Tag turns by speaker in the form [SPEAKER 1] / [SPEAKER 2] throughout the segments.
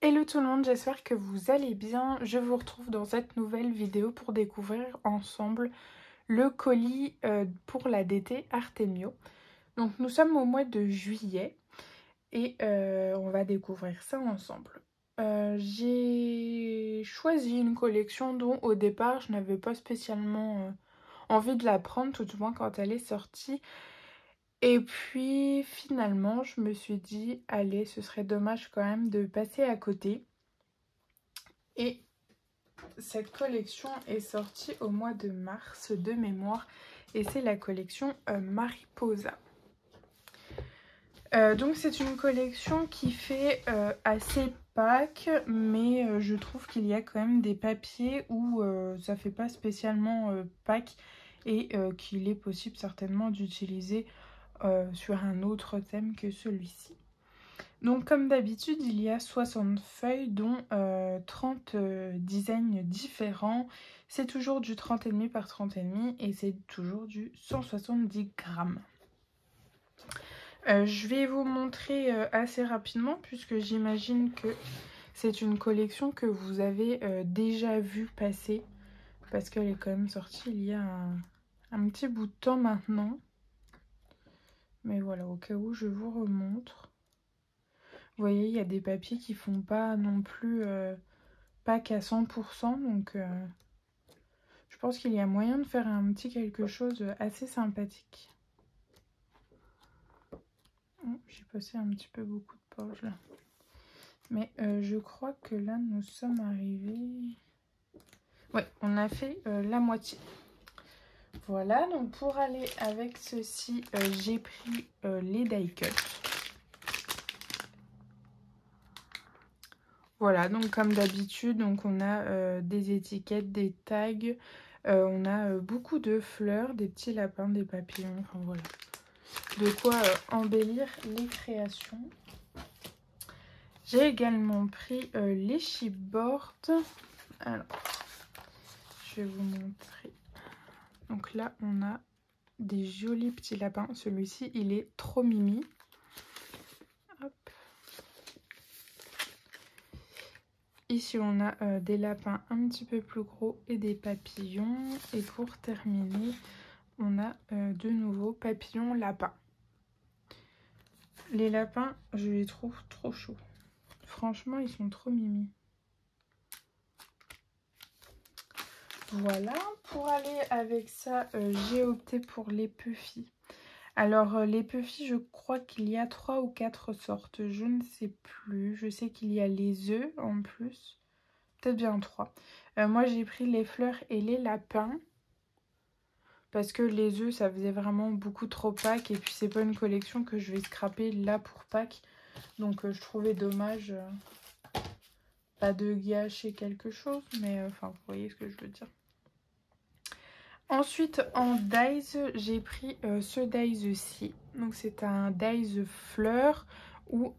[SPEAKER 1] Hello tout le monde, j'espère que vous allez bien. Je vous retrouve dans cette nouvelle vidéo pour découvrir ensemble le colis pour la DT Artemio. Donc nous sommes au mois de juillet et on va découvrir ça ensemble. J'ai choisi une collection dont au départ je n'avais pas spécialement envie de la prendre, tout du moins quand elle est sortie. Et puis finalement je me suis dit, allez, ce serait dommage quand même de passer à côté. Et cette collection est sortie au mois de mars de mémoire et c'est la collection Mariposa. Donc c'est une collection qui fait assez pack, mais je trouve qu'il y a quand même des papiers où ça fait pas spécialement pack et qu'il est possible certainement d'utiliser sur un autre thème que celui-ci. Donc comme d'habitude, il y a 60 feuilles dont 30 designs différents. C'est toujours du 30,5 par 30,5 et c'est toujours du 170 grammes. Je vais vous montrer assez rapidement puisque j'imagine que c'est une collection que vous avez déjà vue passer parce qu'elle est quand même sortie il y a un petit bout de temps maintenant. Mais voilà, au cas où je vous remontre. Vous voyez, il y a des papiers qui font pas non plus pack à 100%, donc je pense qu'il y a moyen de faire un petit quelque chose assez sympathique. Oh, j'ai passé un petit peu beaucoup de pages là. Mais je crois que là, nous sommes arrivés... Ouais, on a fait la moitié. Voilà, donc pour aller avec ceci, j'ai pris les die cuts. Voilà, donc comme d'habitude, donc on a des étiquettes, des tags, on a beaucoup de fleurs, des petits lapins, des papillons, enfin voilà. De quoi embellir les créations. J'ai également pris les chipboards. Alors, je vais vous montrer. Donc là, on a des jolis petits lapins. Celui-ci, il est trop mimi. Hop. Ici, on a des lapins un petit peu plus gros et des papillons. Et pour terminer, on a de nouveau papillons lapins. Les lapins, je les trouve trop chauds. Franchement, ils sont trop mimi. Voilà, pour aller avec ça, j'ai opté pour les puffy. Alors, les puffy, je crois qu'il y a 3 ou 4 sortes, je ne sais plus. Je sais qu'il y a les œufs en plus, peut-être bien 3. Moi, j'ai pris les fleurs et les lapins. Parce que les œufs, ça faisait vraiment beaucoup trop pack. Et puis, c'est pas une collection que je vais scraper là pour pack. Donc, je trouvais dommage, pas de gâcher quelque chose. Mais, enfin, vous voyez ce que je veux dire. Ensuite, en dies, j'ai pris ce dies-ci. Donc, c'est un dies fleur où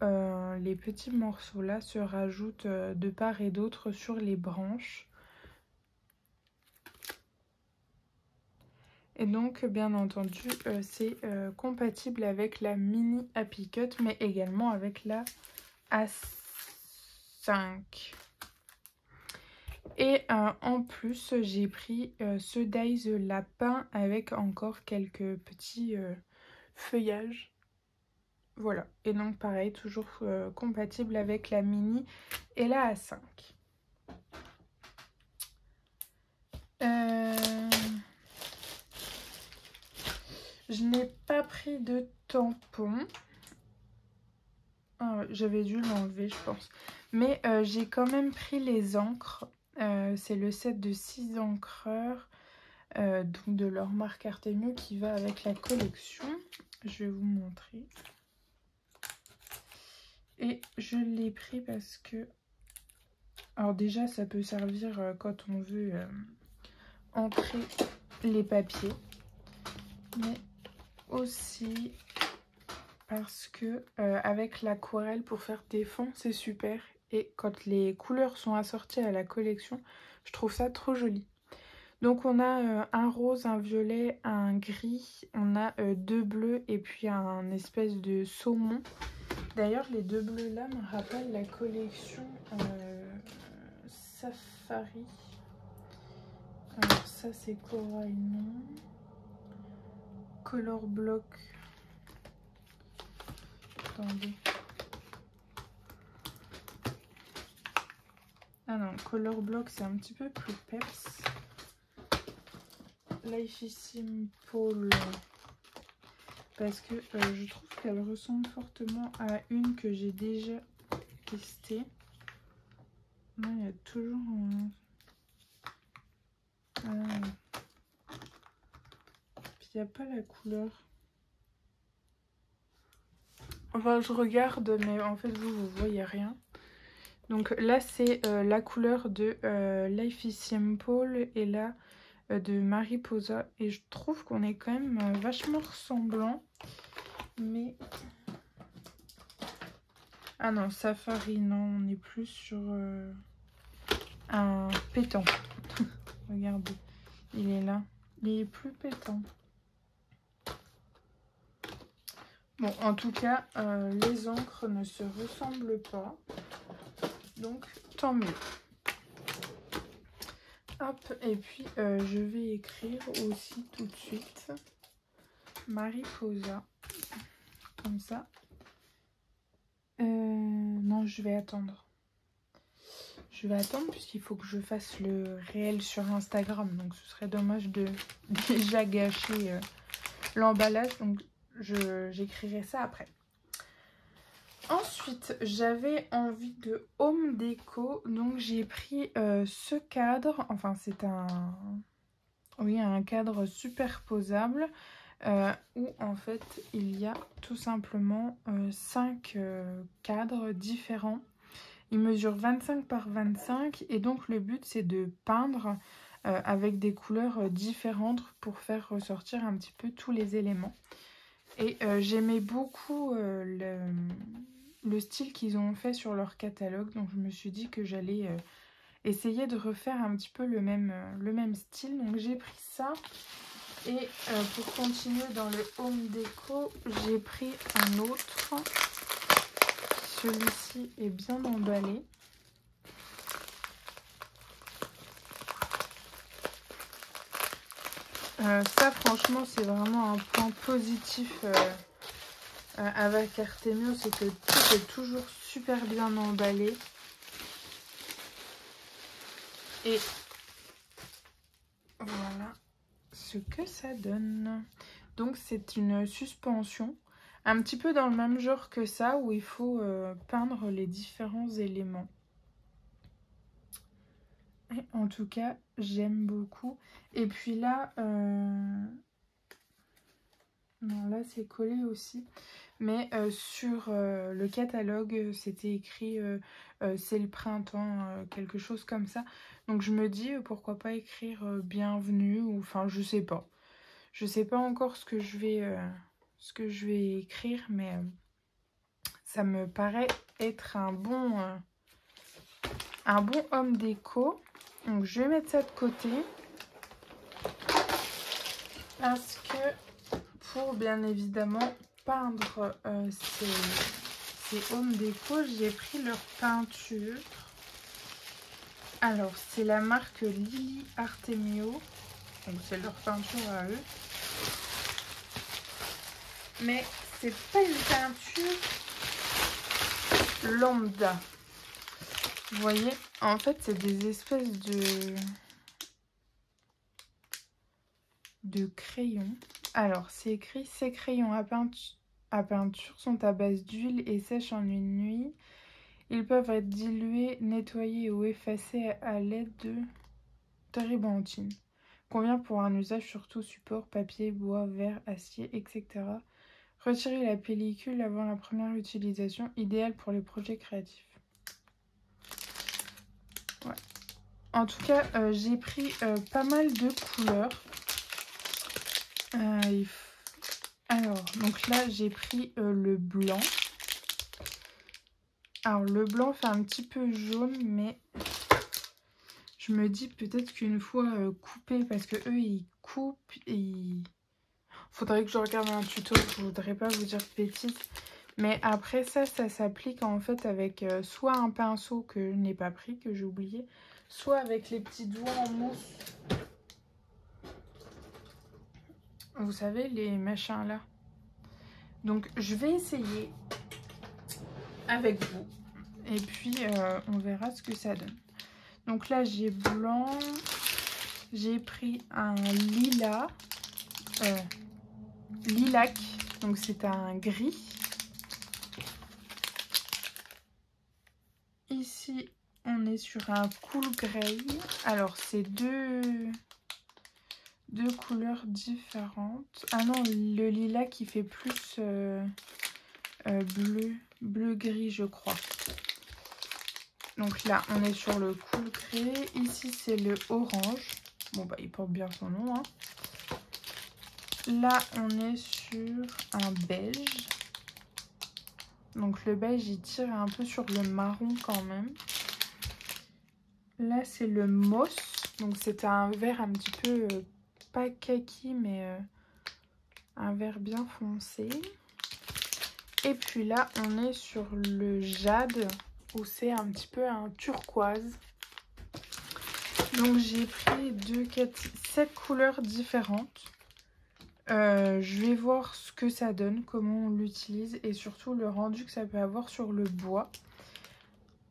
[SPEAKER 1] les petits morceaux là se rajoutent de part et d'autre sur les branches. Et donc, bien entendu, c'est compatible avec la mini Happy Cut, mais également avec la A5. Et en plus, j'ai pris ce dies lapin avec encore quelques petits feuillages. Voilà. Et donc, pareil, toujours compatible avec la mini et la A5. Je n'ai pas pris de tampon. Ah, j'avais dû l'enlever, je pense. Mais j'ai quand même pris les encres. C'est le set de 6 encreurs. Donc de leur marque Artemio qui va avec la collection. Je vais vous montrer. Et je l'ai pris parce que... Alors déjà, ça peut servir quand on veut entrer les papiers. Mais aussi... parce que avec l'aquarelle pour faire des fonds c'est super, et quand les couleurs sont assorties à la collection je trouve ça trop joli. Donc on a un rose, un violet, un gris, on a deux bleus et puis un espèce de saumon D'ailleurs, les deux bleus là me rappellent la collection Safari. Alors ça c'est Corail, non. Color Block. Attendez. Ah non, Color Block c'est un petit peu plus peps. Life is Simple. Parce que je trouve qu'elle ressemble fortement à une que j'ai déjà testée. Non, il y a toujours... Puis il n'y a pas la couleur. Enfin, je regarde, mais en fait, vous voyez rien. Donc là, c'est la couleur de Life is Simple et là, de Mariposa. Et je trouve qu'on est quand même vachement ressemblants. Mais... Ah non, Safari, non, on est plus sur un pétant. Regardez, il est là. Il est plus pétant. Bon, en tout cas, les encres ne se ressemblent pas. Donc, tant mieux. Hop, et puis je vais écrire aussi tout de suite Mariposa. Comme ça. Non, je vais attendre. Je vais attendre puisqu'il faut que je fasse le réel sur Instagram. Donc, ce serait dommage de déjà gâcher l'emballage. Donc, j'écrirai ça après. Ensuite, j'avais envie de home déco. Donc, j'ai pris ce cadre. Enfin, c'est un cadre superposable. Où en fait il y a tout simplement 5 cadres différents. Il mesure 25 par 25 et donc le but c'est de peindre avec des couleurs différentes pour faire ressortir un petit peu tous les éléments. Et j'aimais beaucoup le style qu'ils ont fait sur leur catalogue, donc je me suis dit que j'allais essayer de refaire un petit peu le même style. Donc j'ai pris ça. Et pour continuer dans le home déco, j'ai pris un autre. Celui-ci est bien emballé. Ça, franchement, c'est vraiment un point positif avec Artemio, c'est que tout est toujours super bien emballé. Et voilà ce que ça donne. Donc c'est une suspension un petit peu dans le même genre que ça, où il faut peindre les différents éléments. Et en tout cas j'aime beaucoup. Et puis là non, là c'est collé aussi, mais sur le catalogue c'était écrit c'est le printemps, quelque chose comme ça. Donc je me dis pourquoi pas écrire bienvenue, ou enfin je sais pas. Je sais pas encore ce que je vais écrire, mais ça me paraît être un bon home déco. Donc je vais mettre ça de côté. Parce que pour bien évidemment peindre ces home déco, j'ai pris leur peinture. Alors c'est la marque Lily Artemio. Donc c'est leur peinture à eux. Mais c'est pas une peinture lambda. Vous voyez, en fait c'est des espèces de crayons. Alors c'est écrit: ces crayons à peinture sont à base d'huile et sèchent en une nuit. Ils peuvent être dilués, nettoyés ou effacés à l'aide de térébenthine. Convient pour un usage sur tout support, papier, bois, verre, acier, etc. Retirer la pellicule avant la première utilisation, idéal pour les projets créatifs. Ouais. En tout cas, j'ai pris pas mal de couleurs. Alors, donc là, j'ai pris le blanc. Alors, le blanc fait un petit peu jaune, mais je me dis peut-être qu'une fois coupé, parce que eux, ils coupent et faudrait que je regarde un tuto, je voudrais pas vous dire de bêtises. Mais après ça s'applique en fait avec soit un pinceau que je n'ai pas pris, que j'ai oublié, soit avec les petits doigts en mousse. Vous savez, les machins là. Donc je vais essayer avec vous. Et puis on verra ce que ça donne. Donc là j'ai blanc. J'ai pris un lilas. Lilac. Donc c'est un gris. Ici on est sur un cool grey. Alors c'est deux couleurs différentes. Ah non, le lilas qui fait plus bleu gris je crois. Donc là on est sur le cool grey. Ici c'est le orange. Bon bah il porte bien son nom hein. Là on est sur un beige. Donc le beige il tire un peu sur le marron quand même. Là c'est le moss. Donc c'est un vert un petit peu pas kaki mais un vert bien foncé. Et puis là on est sur le jade où c'est un petit peu un turquoise. Donc j'ai pris 7 couleurs différentes. Je vais voir ce que ça donne, comment on l'utilise et surtout le rendu que ça peut avoir sur le bois.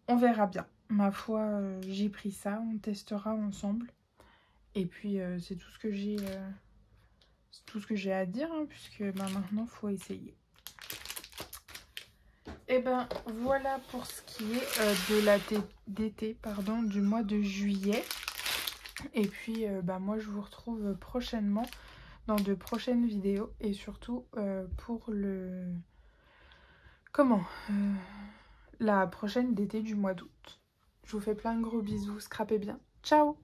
[SPEAKER 1] On verra bien. Ma foi, j'ai pris ça, on testera ensemble. Et puis c'est tout ce que j'ai à dire hein, puisque maintenant il faut essayer. Et ben voilà pour ce qui est d'été du mois de juillet. Et puis moi je vous retrouve prochainement dans de prochaines vidéos et surtout pour la prochaine d'été du mois d'août. Je vous fais plein de gros bisous, scrapez bien. Ciao!